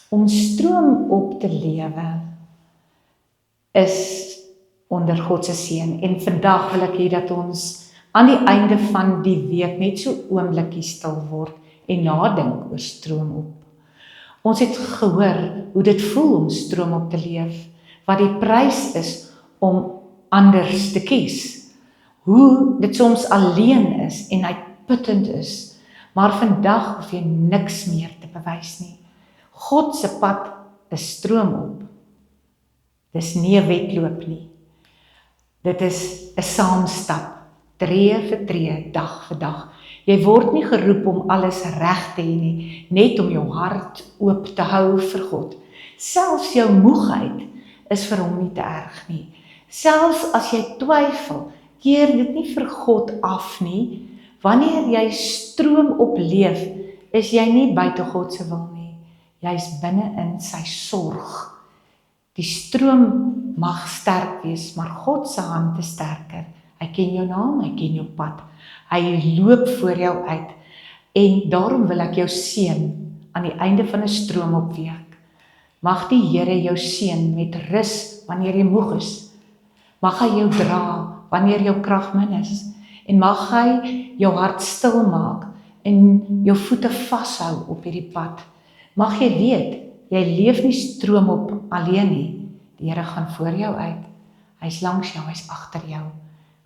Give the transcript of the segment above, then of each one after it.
Om stroom op te lewe is onder God se seën. En vandag wil ek hê dat ons aan die einde van die week net so oombliekie stil word en nadink oor stroom op. Ons het gehoor hoe dit voel om stroom op te leef, wat die prys is om anders te kies. Hoe dit soms alleen is en uitputtend is, maar vandag hoef jy niks meer te bewys nie. God se pad is stroom op. Dis nie 'n wedloop nie. Dit is 'n saamstap, tree vir tree, dag vir dag. Jy word nie geroep om alles reg te hê nie, net om jou hart oop te hou vir God. Selfs jou moegheid is vir hom nie te erg nie. Selfs as jy twyfel, keer dit nie vir God af nie. Wanneer jy stroom op leef, is jy nie buite God se wil nie. Jy is binne in sy sorg. Die stroom mag sterk wees, maar God se hand is sterker. Hy ken jou naam, hy ken jou pad. Hy loop voor jou uit. En daarom wil ek jou seën aan die einde van 'n stroomopweek. Mag die Here jou seën met rus wanneer jy moeg is. Mag hy jou dra wanneer jou krag min is. En mag hy jou hart stil maak en jou voete vashou op hierdie pad. Mag jy weet, jy leef nie stroom op alleen nie. Die Here gaan voor jou uit. Hy's langs jou, hy's agter jou.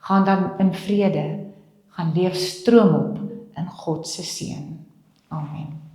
Gaan dan in vrede, gaan leef stroom op in God se seën. Amen.